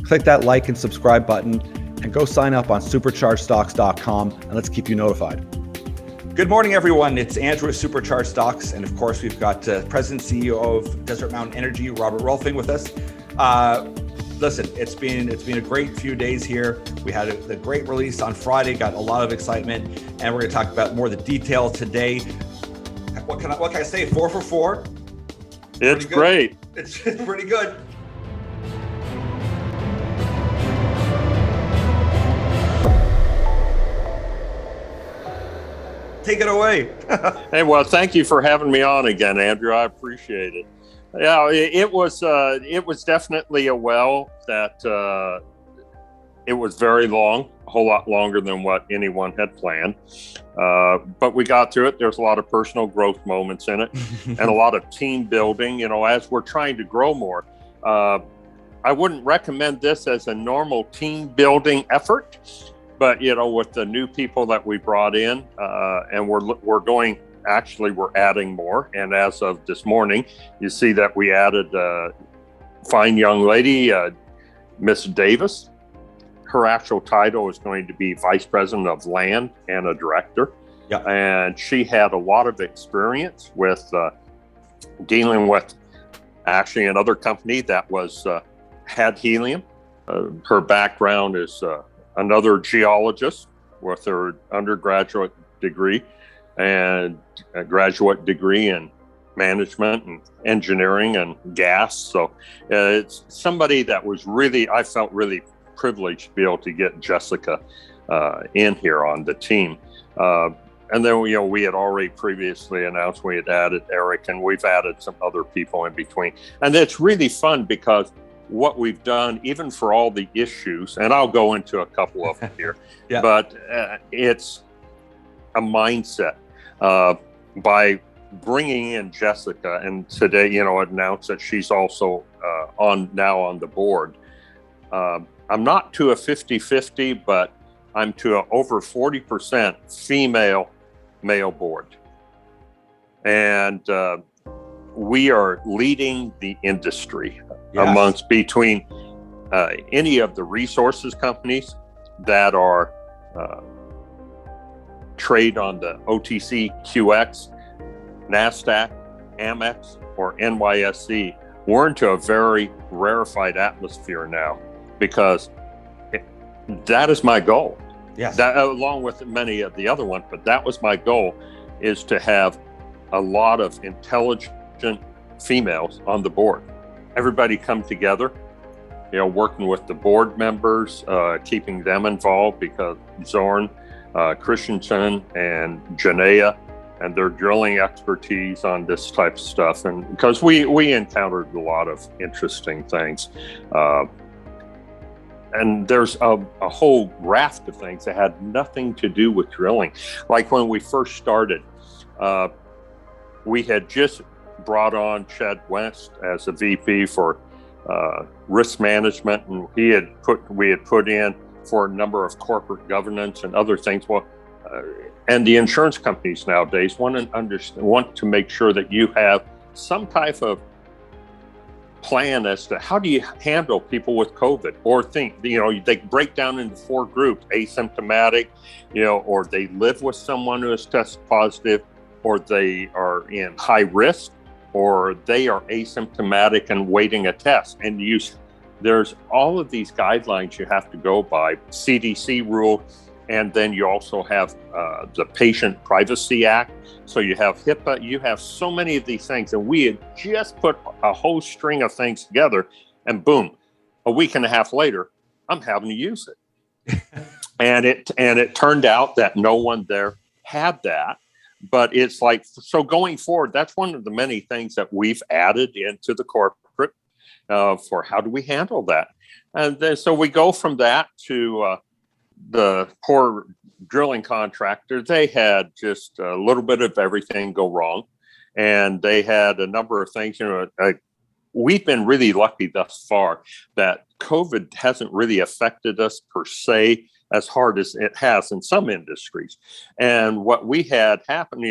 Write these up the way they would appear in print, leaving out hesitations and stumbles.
Click that like and subscribe button and go sign up on superchargedstocks.com, and let's keep you notified. Good morning, everyone. It's Andrew with Supercharged Stocks, and of course, we've got President CEO of Desert Mountain Energy, Robert Rohlfing, with us. Listen, it's been a great few days here. We had the great release on Friday, got a lot of excitement, and we're going to talk about more of the detail today. What can I say? 4 for 4. It's great. It's pretty good. Take it away. Hey, well, thank you for having me on again, Andrew. I appreciate it. Yeah, it was definitely a well that it was very long, a whole lot longer than what anyone had planned. But we got through it. There's a lot of personal growth moments in it and a lot of team building, as we're trying to grow more. I wouldn't recommend this as a normal team building effort. But, with the new people that we brought in, and we're adding more. And as of this morning, you see that we added a fine young lady, Miss Davis. Her actual title is going to be Vice President of Land and a Director. Yep. And she had a lot of experience with dealing with actually another company that had HELIUM. Her background is another geologist with her undergraduate degree and a graduate degree in management and engineering and gas. So it's somebody that I felt really privileged to be able to get Jessica in here on the team. And then, we had already previously announced we had added Eric, and we've added some other people in between. And it's really fun because what we've done, even for all the issues, and I'll go into a couple of them here, yeah. But it's a mindset by bringing in Jessica, and today, announced that she's also on the board. I'm not to a 50-50, but I'm to a over 40% female male board. And we are leading the industry. Yes. Between any of the resources companies that are trade on the OTCQX, NASDAQ, Amex, or NYSE. We're into a very rarefied atmosphere now because that is my goal. Yes. That, along with many of the other ones, but that was my goal, is to have a lot of intelligent females on the board. Everybody come together, working with the board members, keeping them involved, because Zorn, Christensen, and Janea, and their drilling expertise on this type of stuff. And because we encountered a lot of interesting things. And there's a whole raft of things that had nothing to do with drilling. Like when we first started, we had just brought on Chad West as a VP for risk management, and we had put in for a number of corporate governance and other things. Well, and the insurance companies nowadays want to make sure that you have some type of plan as to how do you handle people with COVID, or they break down into 4 groups: asymptomatic, or they live with someone who has tested positive, or they are in high risk, or they are asymptomatic and waiting a test. And there's all of these guidelines you have to go by, CDC rule, and then you also have the Patient Privacy Act. So you have HIPAA, you have so many of these things, and we had just put a whole string of things together, and boom, a week and a half later, I'm having to use it. and it turned out that no one there had that. But it's like, so going forward, that's one of the many things that we've added into the corporate for how do we handle that. And then, so we go from that to the poor drilling contractor. They had just a little bit of everything go wrong. And they had a number of things, we've been really lucky thus far that COVID hasn't really affected us per se as hard as it has in some industries. And what we had happen,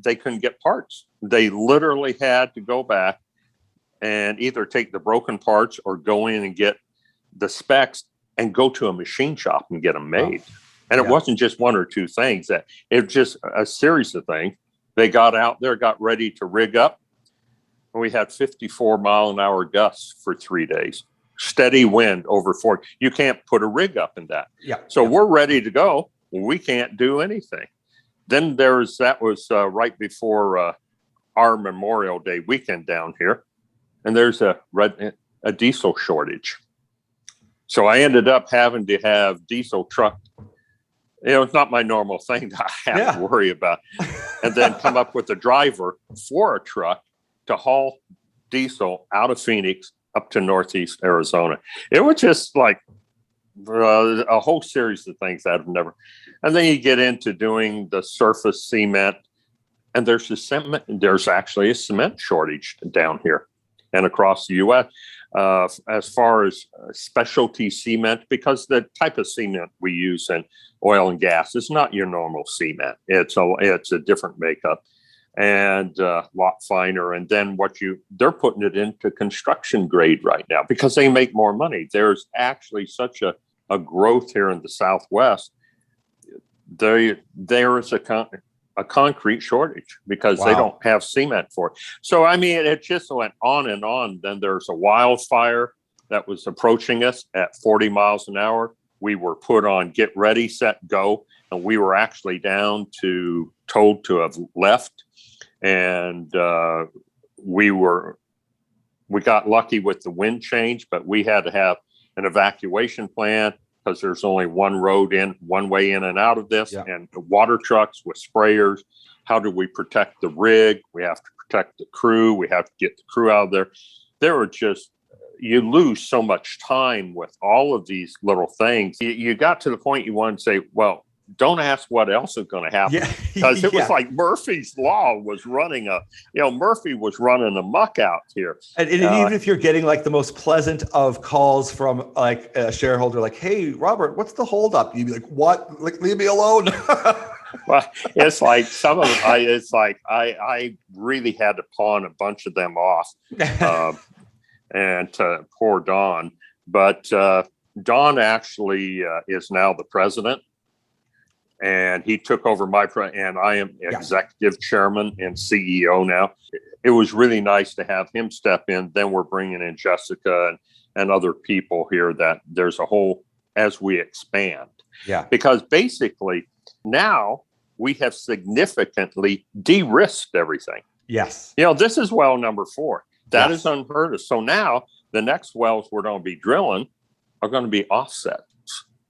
they couldn't get parts. They literally had to go back and either take the broken parts or go in and get the specs and go to a machine shop and get them made. And it wasn't just one or two things. That it was just a series of things. They got out there, got ready to rig up. And we had 54-mile-an-hour gusts for 3 days. Steady wind over 40. You can't put a rig up in that. So we're ready to go. We can't do anything. Then that was right before our Memorial Day weekend down here. And there's a diesel shortage. So I ended up having to have diesel truck. It's not my normal thing to have to worry about. And then come up with a driver for a truck to haul diesel out of Phoenix up to Northeast Arizona. It was just like a whole series of things that I've never. And then you get into doing the surface cement, and there's actually a cement shortage down here and across the U.S. As far as specialty cement, because the type of cement we use in oil and gas is not your normal cement. It's a different makeup and a lot finer. And then they're putting it into construction grade right now because they make more money. There's actually such a growth here in the Southwest. There is a concrete shortage because they don't have cement for it. So, I mean, it just went on and on. Then there's a wildfire that was approaching us at 40 miles an hour. We were put on get ready, set, go. And we were actually told to have left. And we got lucky with the wind change, but we had to have an evacuation plan because there's only one way in and out of this, and the water trucks with sprayers. How do we protect the rig? We have to protect the crew. We have to get the crew out of there. You lose so much time with all of these little things. You got to the point you want to say, well, don't ask what else is going to happen. Because it was like Murphy's Law was running Murphy was running amok out here. And even if you're getting like the most pleasant of calls from like a shareholder, like, hey, Robert, what's the holdup? You'd be like, what? Like, leave me alone. Well, it's like some of them, I really had to pawn a bunch of them off and to poor Don. But Don actually is now the president. And he took over and I am executive chairman and CEO now. It was really nice to have him step in. Then we're bringing in Jessica and other people here that there's a whole, as we expand. Because basically now we have significantly de-risked everything. This is well number 4. That is unheard of. So now the next wells we're going to be drilling are going to be offset.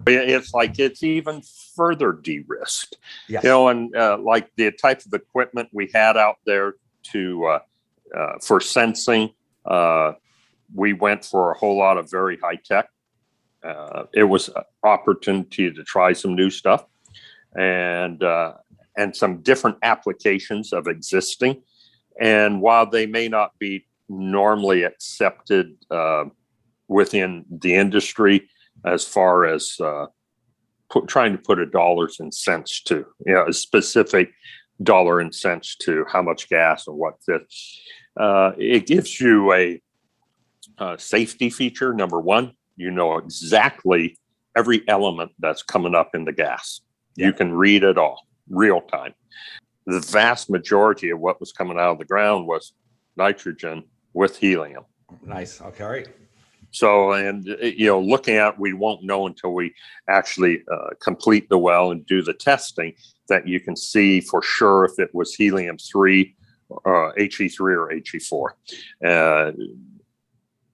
It's like it's even further de-risked, and like the type of equipment we had out there for sensing, we went for a whole lot of very high tech. It was an opportunity to try some new stuff and some different applications of existing. And while they may not be normally accepted within the industry, as far as trying to put a dollars and cents to, a specific dollar and cents to how much gas and what this. It gives you a safety feature. Number one, exactly every element that's coming up in the gas. You can read it all real time. The vast majority of what was coming out of the ground was nitrogen with helium. Nice. Okay. All right. So, looking at, we won't know until we actually complete the well and do the testing that you can see for sure if it was helium-3, HE3 or HE4.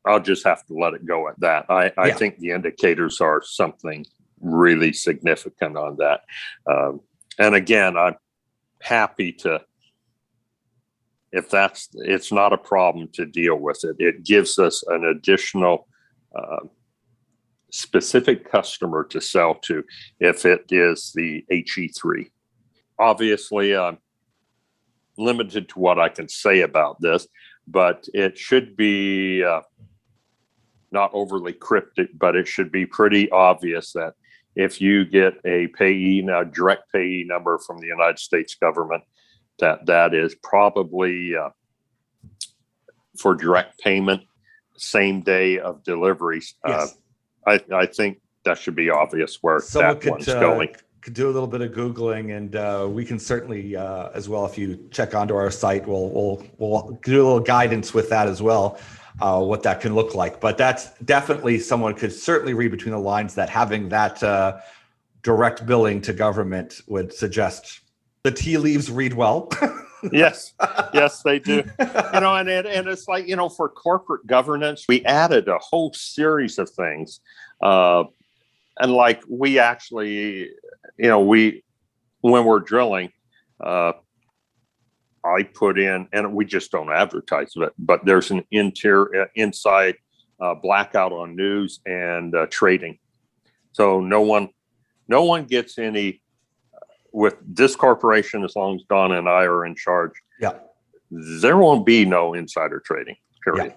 I'll just have to let it go at that. I think the indicators are something really significant on that. And again, I'm happy to, it's not a problem to deal with it. It gives us an additional specific customer to sell to if it is the HE3. Obviously, I'm limited to what I can say about this, but it should be not overly cryptic, but it should be pretty obvious that if you get a direct payee number from the United States government, that is probably for direct payment, same day of deliveries. I think that should be obvious where Someone that one's going. Could do a little bit of Googling, and we can certainly, as well, if you check onto our site, we'll do a little guidance with that as well, what that can look like. But that's definitely, someone could certainly read between the lines that having that direct billing to government would suggest the tea leaves read well. Yes, they do. And it's like, for corporate governance, we added a whole series of things. And like we actually, when we're drilling, I put in, and we just don't advertise it, but there's an inside blackout on news and trading. So no one gets any with this corporation, as long as Don and I are in charge. Yeah, there won't be no insider trading, period. Yeah.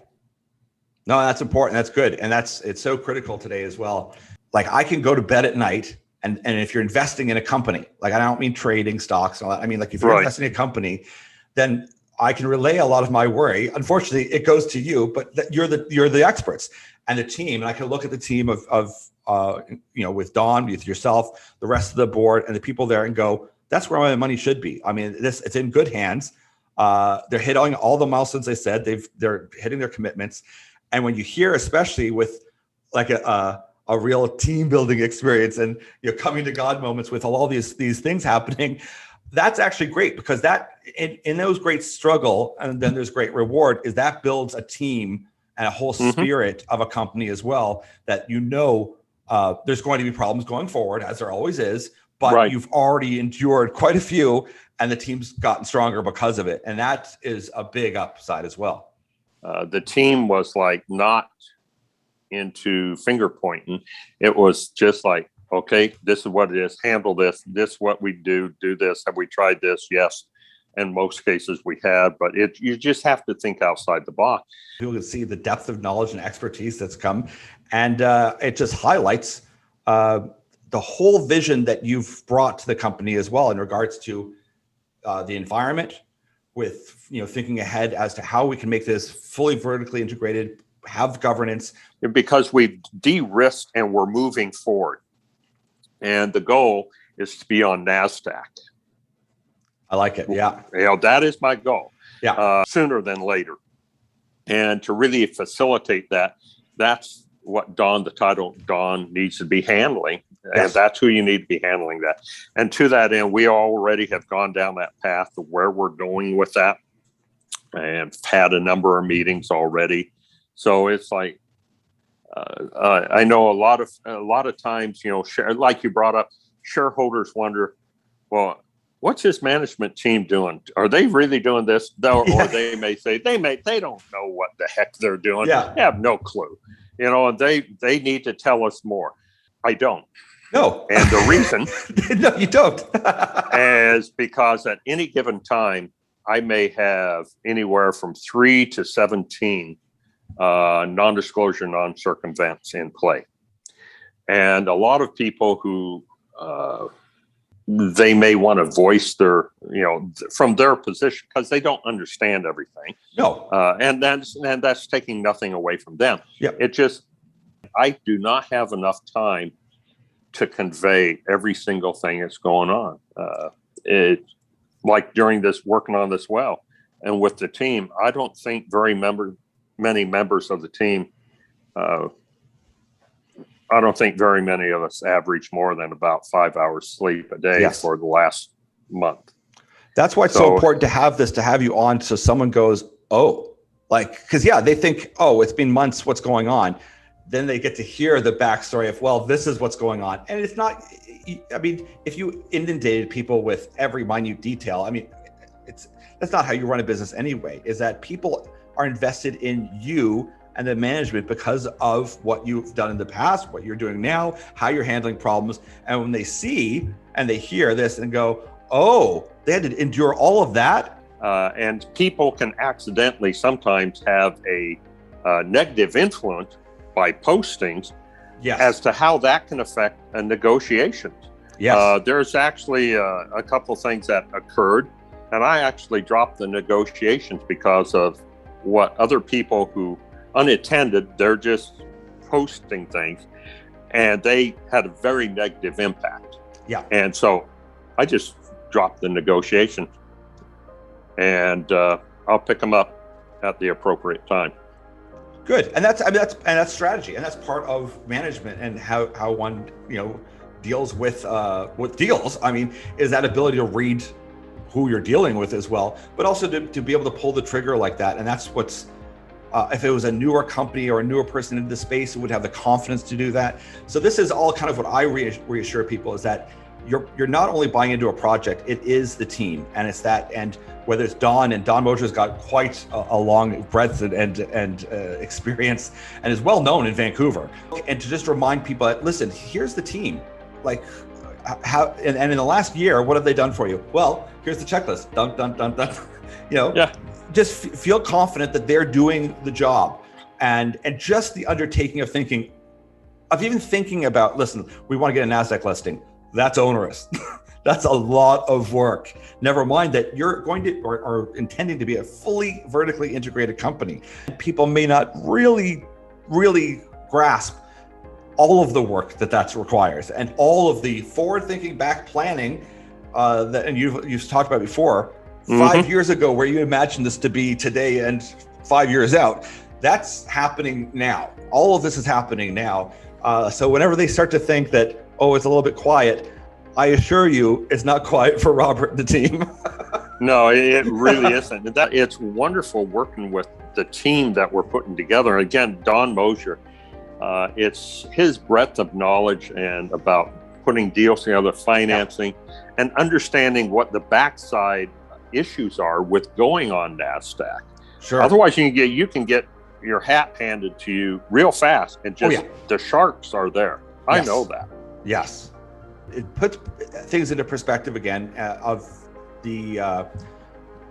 No, that's important. That's good. And it's so critical today as well. Like, I can go to bed at night, and if you're investing in a company, like, I don't mean trading stocks and all that. I mean, like, if you're investing in a company, then I can relay a lot of my worry. Unfortunately, it goes to you, but you're the experts and the team. And I can look at the team of with Don, with yourself, the rest of the board, and the people there, and go, that's where my money should be. I mean, it's in good hands. They're hitting all the milestones they said. They're hitting their commitments. And when you hear, especially with like a real team building experience, and coming to God moments with all these things happening, that's actually great, because that in those great struggle, and then there's great reward, is that builds a team and a whole spirit of a company as well, that there's going to be problems going forward, as there always is, but you've already endured quite a few, and the team's gotten stronger because of it. And that is a big upside as well. The team was like not into finger pointing. It was just like, okay, this is what it is. Handle this. This is what we do. Do this. Have we tried this? Yes. In most cases we have, but you just have to think outside the box. People can see the depth of knowledge and expertise that's come, and it just highlights the whole vision that you've brought to the company as well, in regards to the environment, with thinking ahead as to how we can make this fully vertically integrated, have governance. Because we've de-risked and we're moving forward, and the goal is to be on NASDAQ. I like it. Yeah. That is my goal. Yeah. Sooner than later. And to really facilitate that, that's what the title Don needs to be handling. Yes. And that's who you need to be handling that. And to that end, we already have gone down that path of where we're going with that, and had a number of meetings already. So it's like, I know a lot of times, like you brought up, shareholders wonder, well, what's his management team doing? Are they really doing this? Or they may say they don't know what the heck they're doing. Yeah. They have no clue. And they need to tell us more. I don't. No. And the reason no, you don't. is because at any given time, I may have anywhere from 3 to 17 non-disclosure, non-circumvents in play. And a lot of people who they may want to voice their, from their position, because they don't understand everything. No. And that's taking nothing away from them. Yeah. It just, I do not have enough time to convey every single thing that's going on. Like during this, working on this well, and with the team, I don't think many members of the team, I don't think very many of us average more than about 5 hours sleep a day for the last month. That's why it's so important to have you on, so someone goes, oh, like, because they think, oh, it's been months, what's going on? Then they get to hear the backstory of, well, this is what's going on. And it's not, I mean, if you inundated people with every minute detail, I mean, that's not how you run a business anyway, is that people are invested in you and the management because of what you've done in the past, what you're doing now, how you're handling problems. And when they see and they hear this and go, oh, they had to endure all of that. And people can accidentally sometimes have a negative influence by postings as to how that can affect a negotiation. Yes. There's actually a couple things that occurred, and I actually dropped the negotiations because of what other people who unattended, they're just posting things, and they had a very negative impact. Yeah. And so I just dropped the negotiation, and I'll pick them up at the appropriate time. Good. And that's strategy, and that's part of management and how one, deals with deals. I mean, is that ability to read who you're dealing with as well, but also to be able to pull the trigger like that. And that's what's, if it was a newer company or a newer person into the space, it would have the confidence to do that. So this is all kind of what I reassure people, is that you're not only buying into a project, it is the team. And it's that, and whether it's Don Mosher's got quite a long breadth and experience, and is well known in Vancouver. And to just remind people that, listen, here's the team. Like, how, and in the last year, what have they done for you? Well, here's the checklist. Dun, dun, dun, dun. Yeah. Just feel confident that they're doing the job, and just the undertaking of even thinking about, listen, we want to get a NASDAQ listing. That's onerous. That's a lot of work. Never mind that you're going to, or intending to be, a fully vertically integrated company. People may not really grasp all of the work that requires, and all of the forward-thinking, back planning and you've talked about before. 5 years ago, where you imagined this to be today and 5 years out, that's happening now. All of this is happening now. So whenever they start to think that, oh, it's a little bit quiet, I assure you, it's not quiet for Robert and the team. No, it really isn't. It's wonderful working with the team that we're putting together. Again, Don Mosher, it's his breadth of knowledge and about putting deals together, financing, and understanding what the backside issues are with going on NASDAQ. Sure. Otherwise, you can get your hat handed to you real fast, and just the sharks are there. I know that. Yes. It puts things into perspective again of the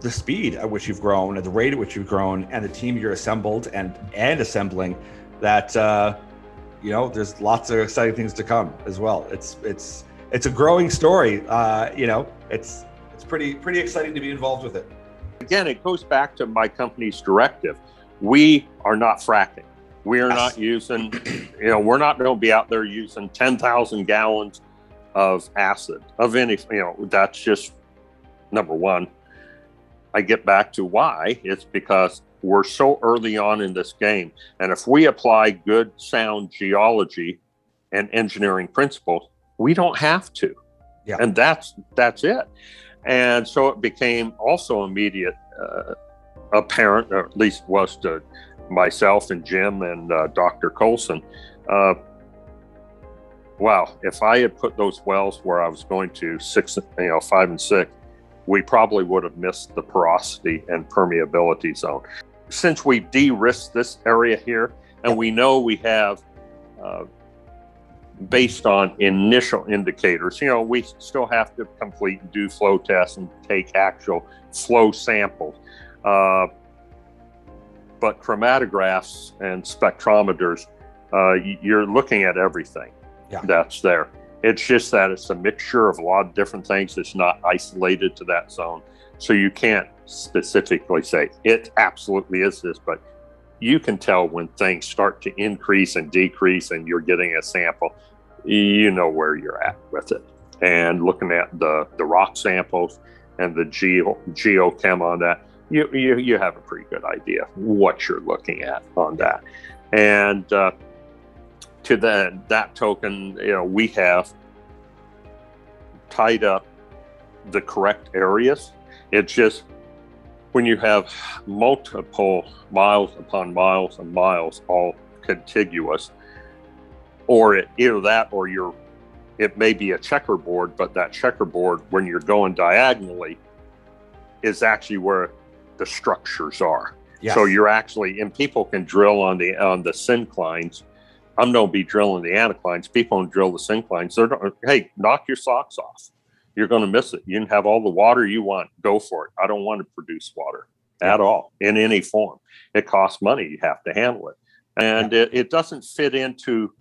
speed at which you've grown, at the rate at which you've grown, and the team you're assembled and assembling. That there's lots of exciting things to come as well. It's a growing story. It's pretty exciting to be involved with it. Again, it goes back to my company's directive. We are not fracking. We are not using, we're not going to be out there using 10,000 gallons of acid, of any, that's just number one. I get back to why. It's because we're so early on in this game. And if we apply good, sound geology and engineering principles, we don't have to. Yeah. And that's it. And so it became also immediate, apparent, or at least was to myself and Jim and Dr. Colson. Wow, if I had put those wells where I was going to 5 and 6, we probably would have missed the porosity and permeability zone. Since we de-risked this area here, and we know we have, based on initial indicators, we still have to complete and do flow tests and take actual flow samples. But chromatographs and spectrometers, you're looking at everything that's there. It's just that it's a mixture of a lot of different things. It's not isolated to that zone. So you can't specifically say it absolutely is this, but you can tell when things start to increase and decrease and you're getting a sample, you know where you're at with it. And looking at the rock samples and the geochem on that, you have a pretty good idea what you're looking at on that. And to that token, we have tied up the correct areas. It's just when you have multiple miles upon miles and miles all contiguous, or it may be a checkerboard, but that checkerboard, when you're going diagonally, is actually where the structures are. Yes. So you're actually, and people can drill on the synclines. I'm going to be drilling the anticlines. People don't drill the synclines. Hey, knock your socks off. You're going to miss it. You can have all the water you want. Go for it. I don't want to produce water at all in any form. It costs money. You have to handle it. And it doesn't fit into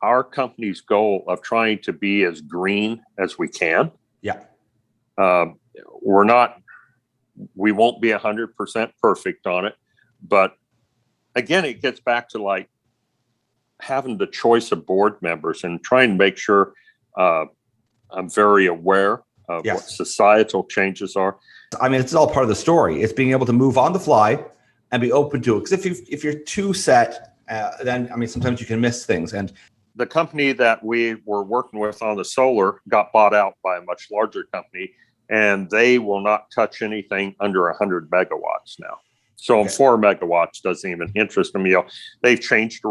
our company's goal of trying to be as green as we can. Yeah. We won't be 100% perfect on it. But again, it gets back to having the choice of board members and trying to make sure I'm very aware of what societal changes are. I mean, it's all part of the story. It's being able to move on the fly and be open to it. Because if you're too set, then I mean, sometimes you can miss things. And the company that we were working with on the solar got bought out by a much larger company, and they will not touch anything under 100 megawatts now. So 4 megawatts doesn't even interest them. You know, they've changed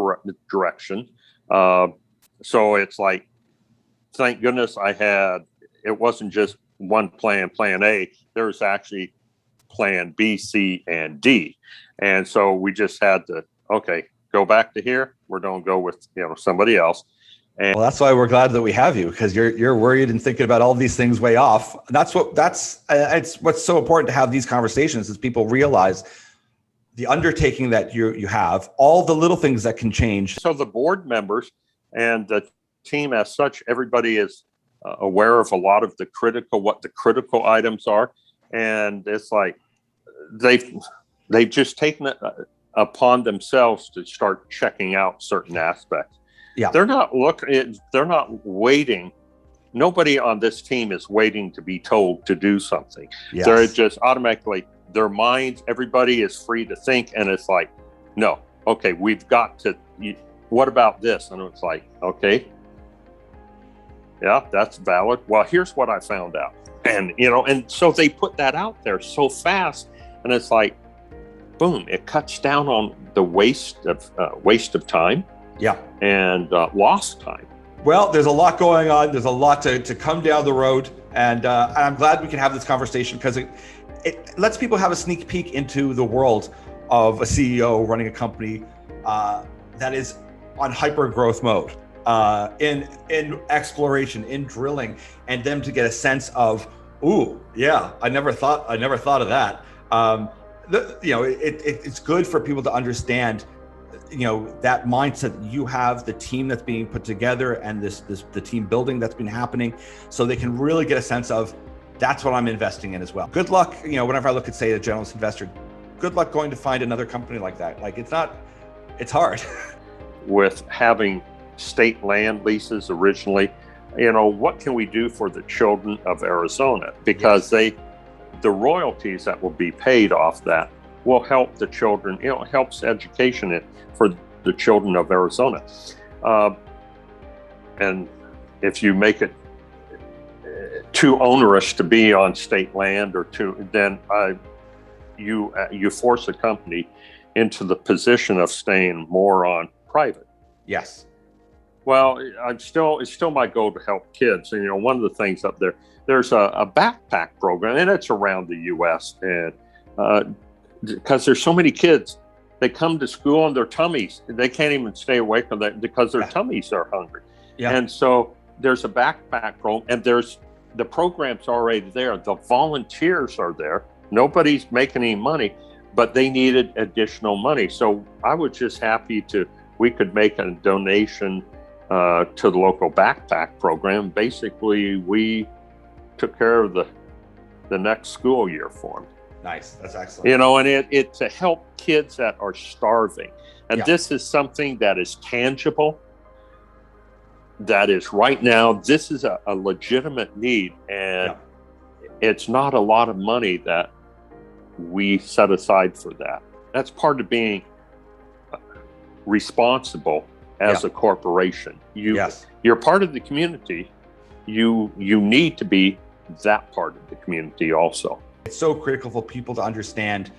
direction. So it's like, thank goodness it wasn't just one plan A. There's actually plan B, C, and D. And so we just had to, go back to here. We're going to go with, somebody else. And well, that's why we're glad that we have you, because you're worried and thinking about all these things way off. It's what's so important to have these conversations, is people realize the undertaking that you have, all the little things that can change. So the board members and the team as such, everybody is aware of a lot of what the critical items are. And it's like, they've just taken it upon themselves to start checking out certain aspects. Yeah. They're not waiting. Nobody on this team is waiting to be told to do something. Yes. They're just automatically, their minds, everybody is free to think. And it's like, no, we've got to, what about this? And it's like, yeah, that's valid. Well, here's what I found out. And, and so they put that out there so fast, and it's like, boom, it cuts down on the waste of time. Yeah. And lost time. Well, there's a lot going on. There's a lot to come down the road. And I'm glad we can have this conversation, because it lets people have a sneak peek into the world of a CEO running a company that is on hyper growth mode, in exploration, in drilling, and them to get a sense of, ooh, yeah, I never thought of that. It's good for people to understand, that mindset that you have, the team that's being put together, and the team building that's been happening, so they can really get a sense of, that's what I'm investing in as well. Good luck. Whenever I look at, say, a generalist investor, good luck going to find another company like that. Like, it's hard. With having state land leases originally, what can we do for the children of Arizona? Because the royalties that will be paid off that will help the children, helps education for the children of Arizona. And if you make it too onerous to be on state land then you force a company into the position of staying more on private. Yes. Well, it's still my goal to help kids. And, one of the things up there's a backpack program, and it's around the U.S. And because there's so many kids, they come to school and their tummies, they can't even stay awake because their tummies are hungry. Yeah. And so there's a backpack program, and the program's already there. The volunteers are there. Nobody's making any money, but they needed additional money. So I was just happy we could make a donation to the local backpack program. Basically, we took care of the next school year for them. Nice. That's excellent. And it to help kids that are starving. And this is something that is tangible, that is right now, this is a legitimate need. And it's not a lot of money that we set aside for that. That's part of being responsible as a corporation. You're part of the community. You need to be that part of the community also. It's so critical for people to understand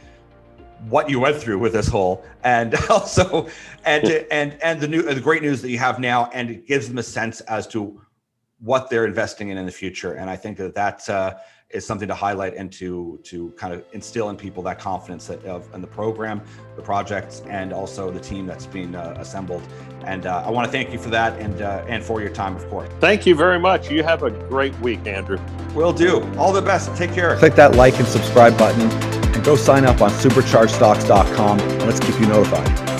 what you went through with this whole, and also, and the great news that you have now, and it gives them a sense as to what they're investing in the future. And I think that is something to highlight and to kind of instill in people that confidence in the program, the projects, and also the team that's being assembled. And I want to thank you for that, and for your time, of course. Thank you very much. You have a great week, Andrew. Will do. All the best. Take care. Click that like and subscribe button, and go sign up on superchargedstocks.com, and let's keep you notified.